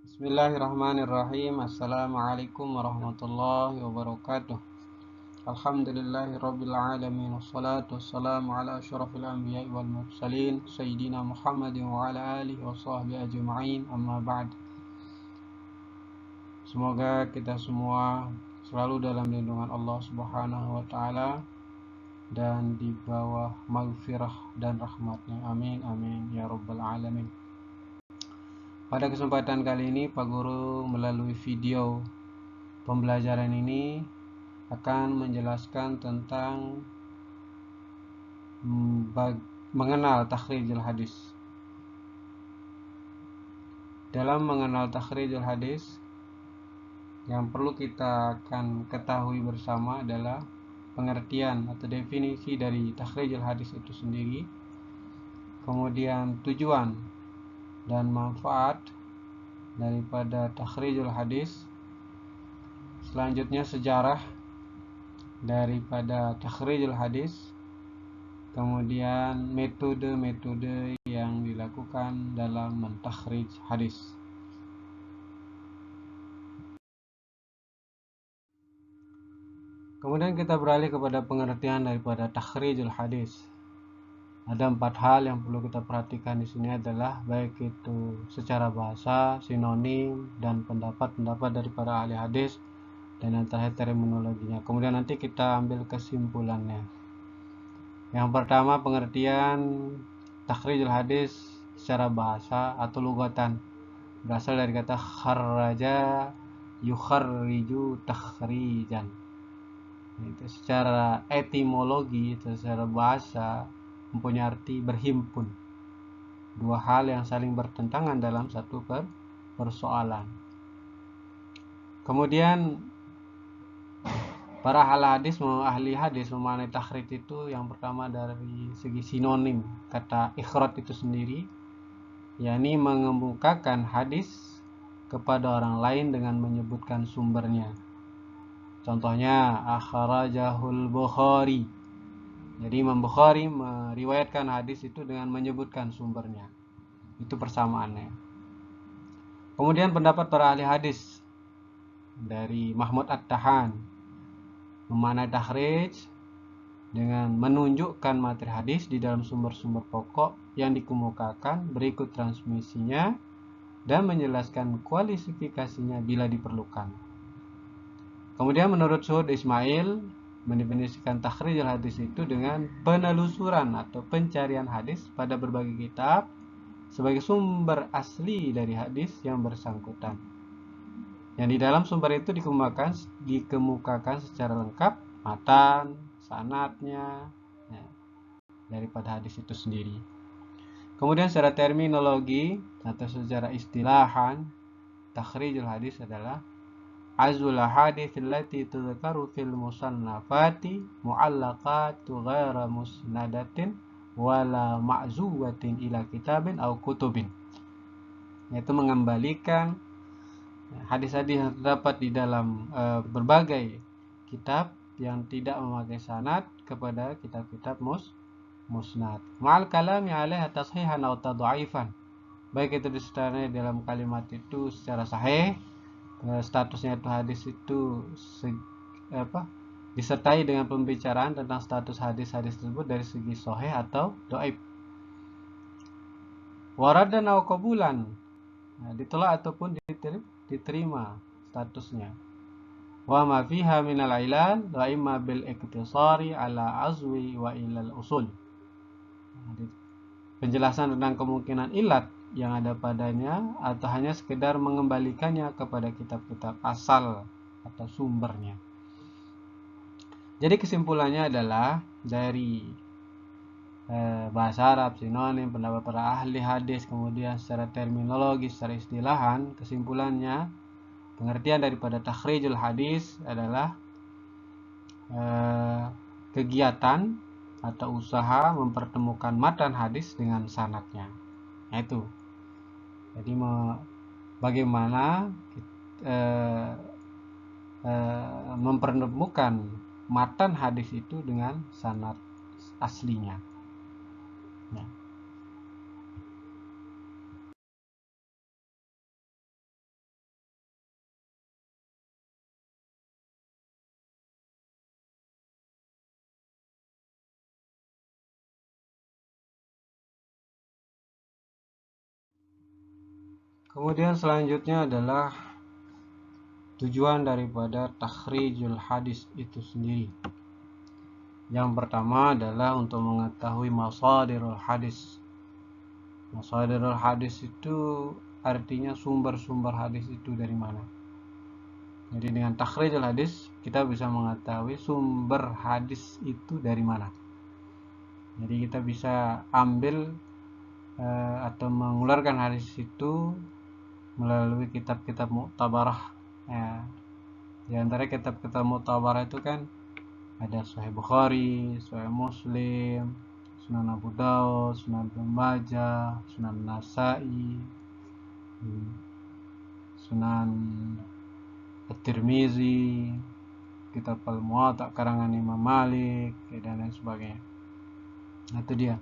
Bismillahirrahmanirrahim. Assalamualaikum warahmatullahi wabarakatuh. Alhamdulillahirabbil alamin wassalatu wassalamu ala asyrafil anbiya'i wal mursalin sayyidina Muhammadin wa ala alihi washabbihi ajma'in. Amma ba'd. Semoga kita semua selalu dalam lindungan Allah Subhanahu wa taala dan di bawah maghfirah dan rahmatnya. Amin amin ya rabbal alamin. Pada kesempatan kali ini Pak Guru melalui video pembelajaran ini akan menjelaskan tentang mengenal takhrijul hadis. Dalam mengenal takhrijul hadis, yang perlu kita akan ketahui bersama adalah pengertian atau definisi dari takhrijul hadis itu sendiri, kemudian tujuan dan manfaat daripada takhrijul hadis, selanjutnya sejarah daripada takhrijul hadis, kemudian metode-metode yang dilakukan dalam mentakhrij hadis. Kemudian kita beralih kepada pengertian daripada takhrijul hadis. Ada 4 hal yang perlu kita perhatikan di sini adalah baik itu secara bahasa, sinonim, dan pendapat-pendapat daripada ahli hadis, dan yang terakhir terminologinya. Kemudian nanti kita ambil kesimpulannya. Yang pertama, pengertian takhrijul hadis secara bahasa atau lugatan, berasal dari kata kharraja yukharriju takhrijan. Itu secara etimologi, secara bahasa mempunyai arti berhimpun. Dua hal yang saling bertentangan dalam satu persoalan. Kemudian para ahli hadis memaknai takhrij itu yang pertama dari segi sinonim kata ikhraj itu sendiri, yakni mengemukakan hadis kepada orang lain dengan menyebutkan sumbernya. Contohnya akhrajahul Bukhari. Jadi Imam Bukhari meriwayatkan hadis itu dengan menyebutkan sumbernya. Itu persamaannya. Kemudian pendapat para ahli hadis dari Mahmud At-Tahan memaknai takhrij dengan menunjukkan materi hadis di dalam sumber-sumber pokok yang dikemukakan berikut transmisinya dan menjelaskan kualifikasinya bila diperlukan. Kemudian menurut Suhud Ismail mendefinisikan takhrijul hadis itu dengan penelusuran atau pencarian hadis pada berbagai kitab sebagai sumber asli dari hadis yang bersangkutan. Yang di dalam sumber itu dikemukakan secara lengkap matan, sanadnya daripada hadis itu sendiri. Kemudian secara terminologi atau secara istilahan, takhrijul hadis adalah azul hadits allati tudhkaru fil musannafati mu'allaqatu ghaira musnadatin wala ma'zuwatin ila kitabin au kutubin. Yaitu mengembalikan hadis-hadis yang terdapat di dalam berbagai kitab yang tidak memakai sanad kepada kitab-kitab musnad. Ma'al kalami 'alaiha tashihan atau tadhaifan. Baik itu disertai dalam kalimat itu secara sahih, statusnya itu hadis itu disertai dengan pembicaraan tentang status hadis-hadis tersebut dari segi sahih atau dhaif. Waradan aw qabulan, ditolak ataupun diterima statusnya. Wa ma fiha minal ilal wa imma bil iktisari ala azwi wa ilal usul. Penjelasan tentang kemungkinan ilat yang ada padanya atau hanya sekedar mengembalikannya kepada kitab-kitab asal atau sumbernya. Jadi kesimpulannya adalah dari bahasa Arab, sinonim, pendapat para ahli hadis, kemudian secara terminologi, secara istilahan, kesimpulannya pengertian daripada takhrijul hadis adalah kegiatan atau usaha mempertemukan matan hadis dengan sanadnya. Itu. Jadi bagaimana mempertemukan matan hadis itu dengan sanad aslinya. Ya. Kemudian selanjutnya adalah tujuan daripada takhrijul hadis itu sendiri. Yang pertama adalah untuk mengetahui masadirul hadis. Masadirul hadis itu artinya sumber-sumber hadis itu dari mana. Jadi dengan takhrijul hadis kita bisa mengetahui sumber hadis itu dari mana. Jadi kita bisa ambil atau mengeluarkan hadis itu melalui kitab-kitab mu'tabarah. Ya. Di antara kitab-kitab mu'tabarah itu kan ada Sahih Bukhari, Sahih Muslim, Sunan Abu Daud, Sunan Ibnu Majah, Sunan Nasa'i, Sunan At-Tirmizi, kitab Al-Muwatta karangan Imam Malik, dan lain sebagainya. Nah, itu dia.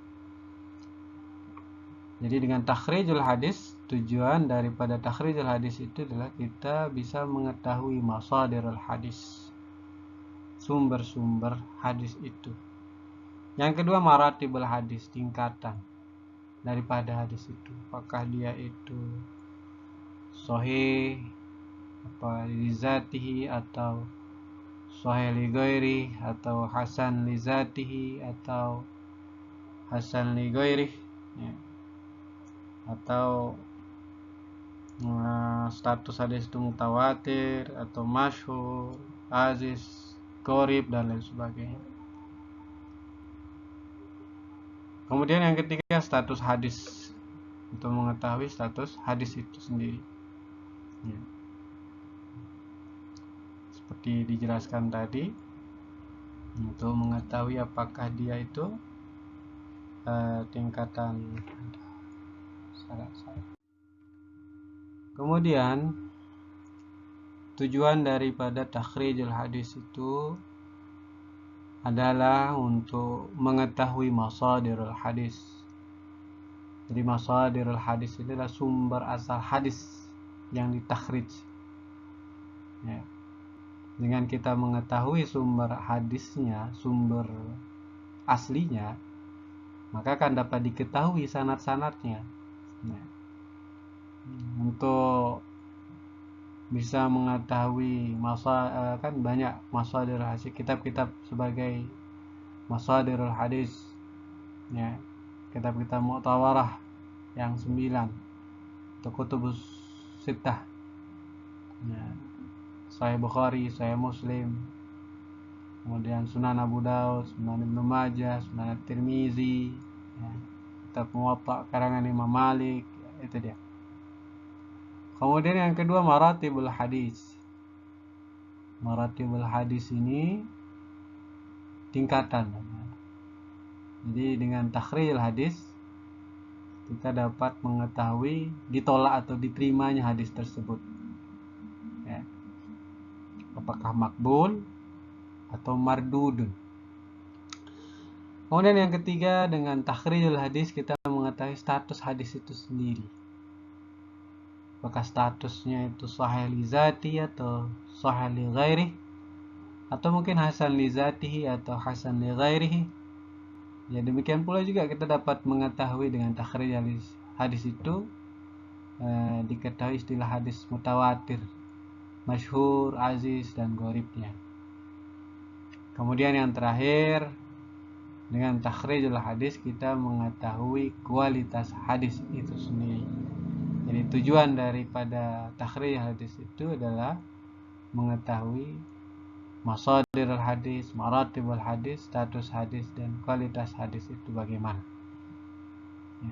Jadi dengan takhrijul hadis, tujuan daripada takhrijul hadis itu adalah kita bisa mengetahui masadirul hadis, sumber-sumber hadis itu. Yang kedua, maratibul hadis, tingkatan daripada hadis itu. Apakah dia itu sahih apa li zatihi, atau sahih li ghairi, atau hasan li zatihi, atau hasan li ghairi, ya. Atau status hadis itu mutawatir atau masyhur, aziz, qorib, dan lain sebagainya. Kemudian yang ketiga, status hadis, untuk mengetahui status hadis itu sendiri, ya. Seperti dijelaskan tadi, untuk mengetahui apakah dia itu tingkatan. Kemudian tujuan daripada takhrijul hadis itu adalah untuk mengetahui masadirul hadis. Jadi masadirul hadis itu adalah sumber asal hadis yang ditakhrij, ya. Dengan kita mengetahui sumber hadisnya, sumber aslinya, maka akan dapat diketahui sanad-sanadnya. Nah, untuk bisa mengetahui kan banyak masadirul hadis, kitab-kitab sebagai masadirul hadis, ya. Kitab-kitab mu'tawarah yang 9 atau kutubus sittah, ya. Sahih Bukhari, Sahih Muslim, kemudian Sunan Abu Daud, Sunan Ibnu Majah, Sunan At-Tirmizi, ya. Kitab Muwatta karangan Imam Malik, ya, itu dia. Kemudian yang kedua, maratibul hadis. Maratibul hadis ini tingkatan. Jadi dengan takhrijul hadis kita dapat mengetahui ditolak atau diterimanya hadis tersebut, ya. Apakah makbul atau mardudun. Kemudian yang ketiga, dengan takhrijul hadis kita mengetahui status hadis itu sendiri. Apakah statusnya itu sahih li zati atau sahih li ghairi, atau mungkin hasan li zatihi atau hasan li ghairihi. Ya, demikian pula juga kita dapat mengetahui dengan takhrijul hadis itu diketahui istilah hadis mutawatir, masyhur, aziz, dan gharibnya. Kemudian yang terakhir, dengan takhrijul hadis kita mengetahui kualitas hadis itu sendiri. Jadi tujuan daripada takhrijul hadis itu adalah mengetahui masadirul hadis, maratibul hadis, status hadis, dan kualitas hadis itu bagaimana, ya.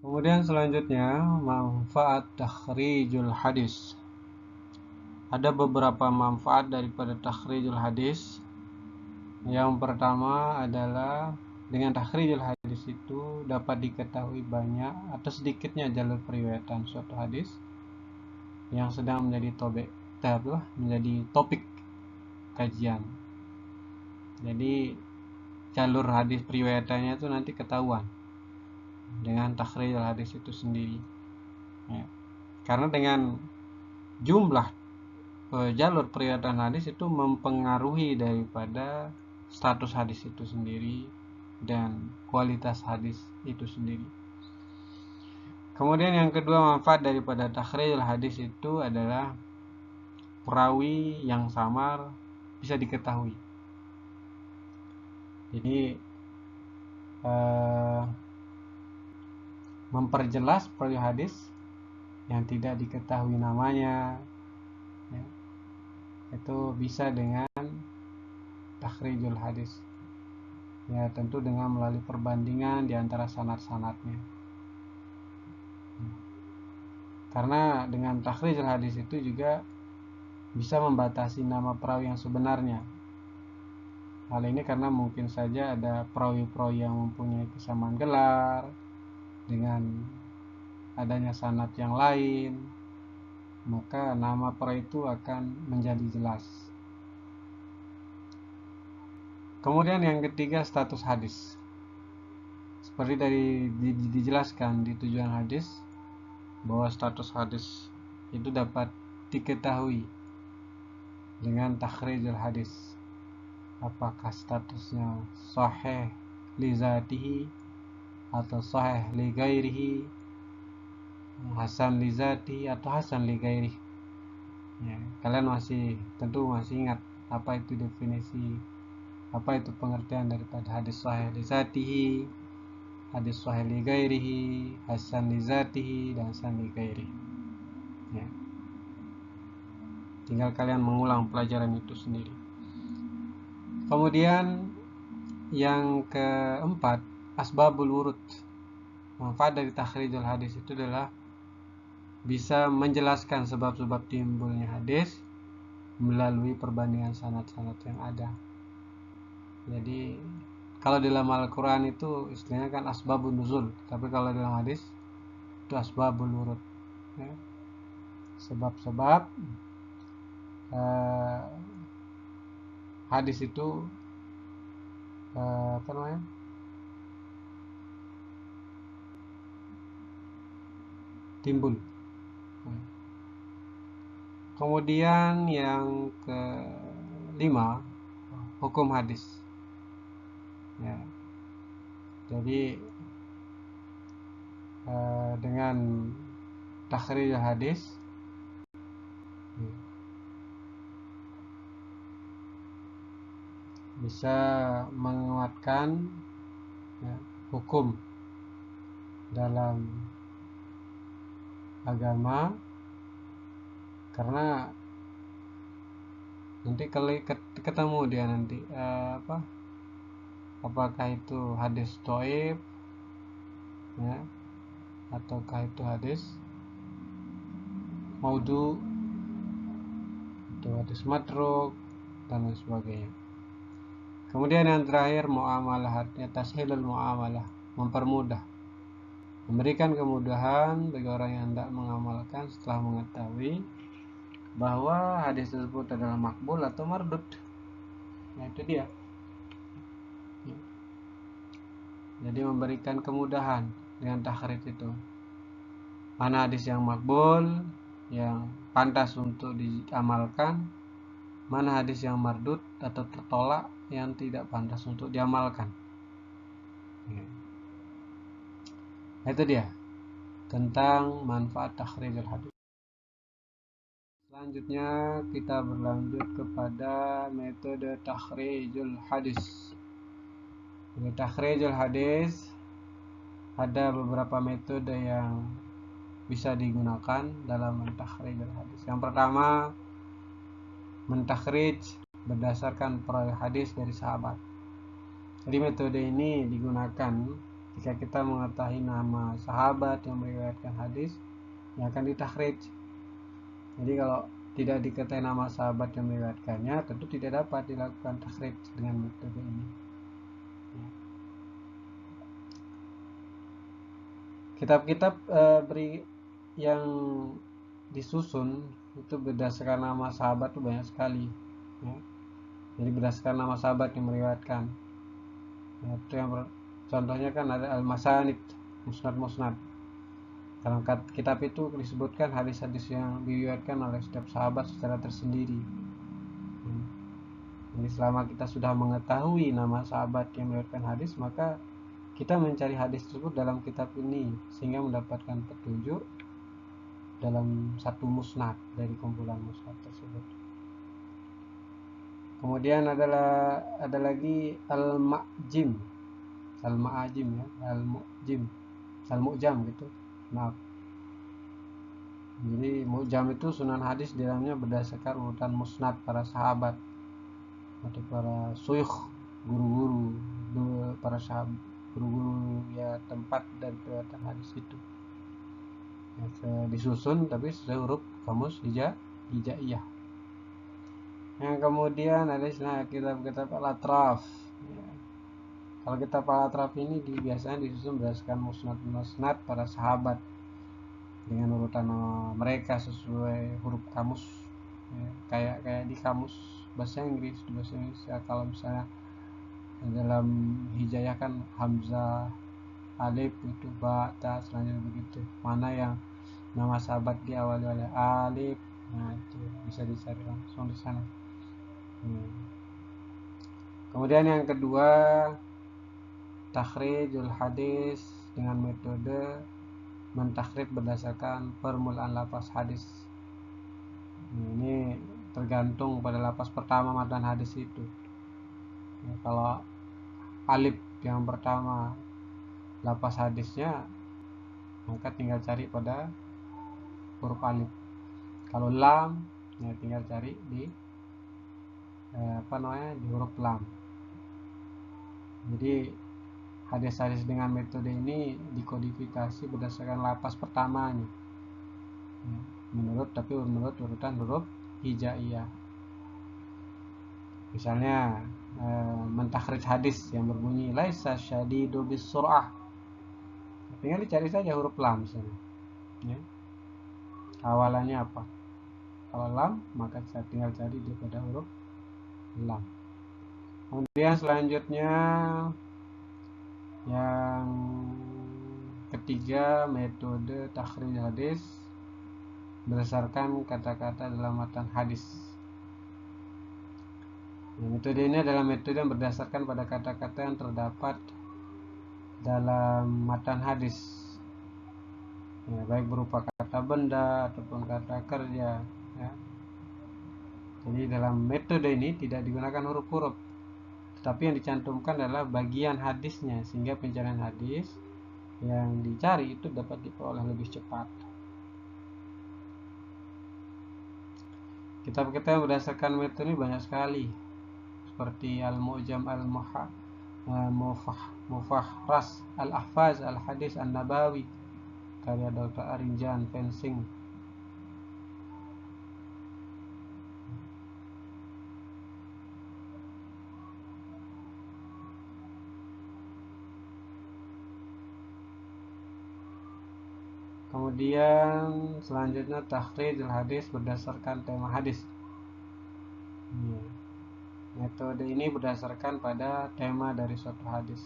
Kemudian selanjutnya, manfaat takhrijul hadis. Ada beberapa manfaat daripada takhrijul hadis. Yang pertama adalah dengan takhrijul hadis itu dapat diketahui banyak atau sedikitnya jalur periwayatan suatu hadis yang sedang menjadi topik kajian. Jadi jalur hadis periwayatannya itu nanti ketahuan dengan takhrijul hadis itu sendiri, ya. Karena dengan jumlah jalur periwayatan hadis itu mempengaruhi daripada status hadis itu sendiri dan kualitas hadis itu sendiri. Kemudian yang kedua, manfaat daripada takhrijul hadis itu adalah perawi yang samar bisa diketahui. Jadi memperjelas perawi hadis yang tidak diketahui namanya, ya, itu bisa dengan takhrijul hadis. Ya, tentu dengan melalui perbandingan di antara sanad-sanadnya. Karena dengan takhrijul hadis itu juga bisa membatasi nama perawi yang sebenarnya. Hal ini karena mungkin saja ada perawi-perawi yang mempunyai kesamaan gelar dengan adanya sanad yang lain, maka nama perawi itu akan menjadi jelas. Kemudian yang ketiga, status hadis. Seperti tadi dijelaskan di tujuan hadis, bahwa status hadis itu dapat diketahui dengan takhrijul hadis. Apakah statusnya sahih li zatihi atau sahih li ghairihi, hasan li zatihi atau hasan li ghairihi. Ya, kalian tentu masih ingat apa itu definisi, apa itu pengertian daripada hadis sahih li zatihi, hadis sahih li ghairihi, hasan li zatihi, dan hasan li ghairihi. Ya. Tinggal kalian mengulang pelajaran itu sendiri. Kemudian yang keempat, asbabul wurud. Manfaat dari takhrijul hadis itu adalah bisa menjelaskan sebab-sebab timbulnya hadis melalui perbandingan sanad-sanad yang ada. Jadi kalau dalam Al-Quran itu istilahnya kan asbabun nuzul, tapi kalau dalam hadis itu asbabul wurud, ya. Sebab-sebab hadis itu timbul. Kemudian yang kelima, hukum hadis. Ya. Jadi dengan takhrijul hadis bisa menguatkan, ya, hukum dalam agama, karena nanti kalau ketemu dia nanti apakah itu hadis dhaif, ya, ataukah itu hadis maudhu atau hadis matruk dan lain sebagainya. Kemudian yang terakhir, muamalah, artinya tashilul muamalah, mempermudah, memberikan kemudahan bagi orang yang hendak mengamalkan setelah mengetahui bahwa hadis tersebut adalah makbul atau mardud. Nah, itu dia. Jadi memberikan kemudahan dengan takhrij itu. Mana hadis yang makbul, yang pantas untuk diamalkan, mana hadis yang mardud atau tertolak, yang tidak pantas untuk diamalkan. Nah, itu dia tentang manfaat takhrijul hadis. Selanjutnya kita berlanjut kepada metode takhrijul hadis. Untuk takhrijul hadis ada beberapa metode yang bisa digunakan dalam mentakhrij hadis. Yang pertama, mentakhrij berdasarkan perawi hadis dari sahabat. Jadi metode ini digunakan jika kita mengetahui nama sahabat yang meriwayatkan hadis yang akan ditakhrij. Jadi kalau tidak diketahui nama sahabat yang meriwayatkannya, tentu tidak dapat dilakukan takhrij dengan metode ini. Kitab-kitab yang disusun itu berdasarkan nama sahabat itu banyak sekali, ya. Jadi berdasarkan nama sahabat yang meriwayatkan, ya, itu yang contohnya kan ada al-masanid, musnad. Dalam kitab itu disebutkan hadis-hadis yang diriwayatkan oleh setiap sahabat secara tersendiri. Jadi selama kita sudah mengetahui nama sahabat yang meriwayatkan hadis, maka kita mencari hadis tersebut dalam kitab ini sehingga mendapatkan petunjuk dalam satu musnad dari kumpulan musnad tersebut. Kemudian ada lagi al-ma'jim, ya, al-mu'jam gitu. Maaf. Jadi mu'jam itu sunan hadis di dalamnya berdasarkan urutan musnad para sahabat atau para syuyukh, guru-guru, para sahabat, guru-guru ya tempat dan periwayatan hadis itu. Ya, disusun tapi sesuai huruf kamus hijaiyah. Yang kemudian ada istilah kitab-kitab al-atraf. Ya. Kalau kitab al-atraf ini biasanya disusun berdasarkan musnad para sahabat dengan urutan mereka sesuai huruf kamus. Ya, kayak di kamus bahasa Inggris. Ya, kalau misalnya dalam hijayah kan hamzah, alif itu ba, ta, selanjutnya begitu. Mana yang nama sahabat diawali oleh alif, nah itu bisa dicari langsung di sana. Kemudian yang kedua, takhrijul hadis dengan metode mentakhrij berdasarkan permulaan lafaz hadis. Ini tergantung pada lafaz pertama matan hadis itu. Ya, kalau alif yang pertama lafaz hadisnya, maka tinggal cari pada huruf alif. Kalau lam, ya tinggal cari di di huruf lam. Jadi hadis-hadis dengan metode ini dikodifikasi berdasarkan lafaz pertamanya. Ya, menurut urutan huruf hijaiyah. Misalnya mentakhrij hadis yang berbunyi laisa syadidu bisur'ah. Tinggal dicari saja huruf lam misalnya. Ya. Awalannya apa? Kalau lam, maka saya tinggal cari di pada huruf lam. Kemudian selanjutnya yang ketiga, metode takhrij hadis berdasarkan kata-kata dalam matan hadis. Metode ini adalah metode yang berdasarkan pada kata-kata yang terdapat dalam matan hadis, ya, baik berupa kata benda ataupun kata kerja. Ya. Jadi dalam metode ini tidak digunakan huruf-huruf, tetapi yang dicantumkan adalah bagian hadisnya, sehingga pencarian hadis yang dicari itu dapat diperoleh lebih cepat. Kitab-kitab yang berdasarkan metode ini banyak sekali, seperti Al-Mu'jam Al-Mufahras Al-Ahfaz Al-Hadis An-Nabawi karya Dr. Arinjan Fensing. Kemudian selanjutnya takhrijul hadis berdasarkan tema hadis. Metode ini berdasarkan pada tema dari suatu hadis.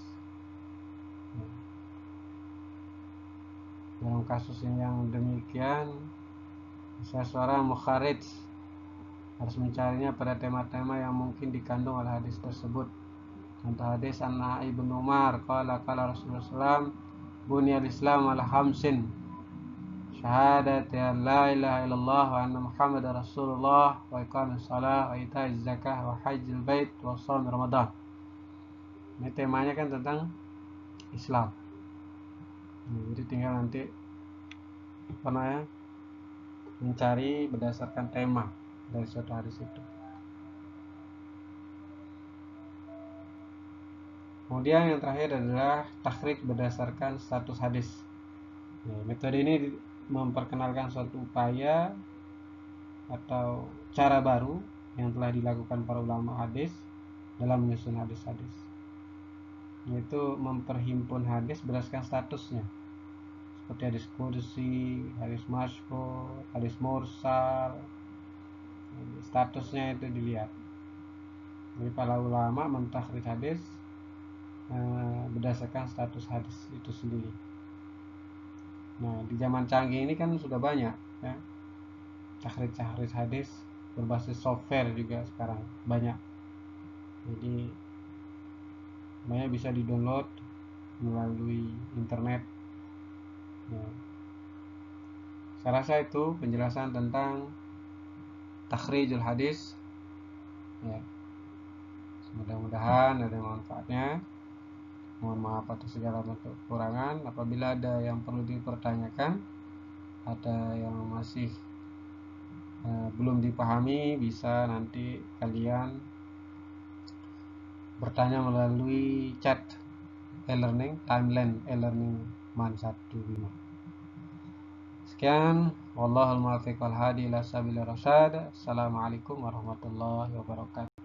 Dalam kasus yang demikian, seorang mukharij harus mencarinya pada tema-tema yang mungkin dikandung oleh hadis tersebut. Contoh hadis Anna Ibnu Umar qala Rasulullah SAW bunyal Islam ala khamsin syahadati an la ilaha illallah wa anna Muhammadar Rasulullah wa iqamis shalah wa ita'iz zakah wa hajjil bait wa shaum Ramadan. Ini temanya kan tentang Islam. Jadi tinggal nanti mencari berdasarkan tema dari suatu hadis itu. Kemudian yang terakhir adalah takhrij berdasarkan status hadis. Metode ini memperkenalkan suatu upaya atau cara baru yang telah dilakukan para ulama hadis dalam menyusun hadis-hadis, yaitu memperhimpun hadis berdasarkan statusnya, seperti hadis qudsi, hadis masyhur, hadis mursal. Statusnya itu dilihat. Jadi para ulama mentakhrij hadis berdasarkan status hadis itu sendiri. Nah, di zaman canggih ini kan sudah banyak ya, takhrij hadis berbasis software juga sekarang banyak. Jadi semuanya bisa di-download melalui internet. Ya, saya rasa itu penjelasan tentang takhrijul hadis. Ya, mudah-mudahan ada manfaatnya. Mohon maaf atas segala bentuk kekurangan. Apabila ada yang perlu dipertanyakan, ada yang masih belum dipahami, bisa nanti kalian bertanya melalui chat e-learning, timeline e-learning man 15. Sekian, wallahul muwaffiq wal hadi ila sabilir rasyad. Assalamualaikum warahmatullahi wabarakatuh.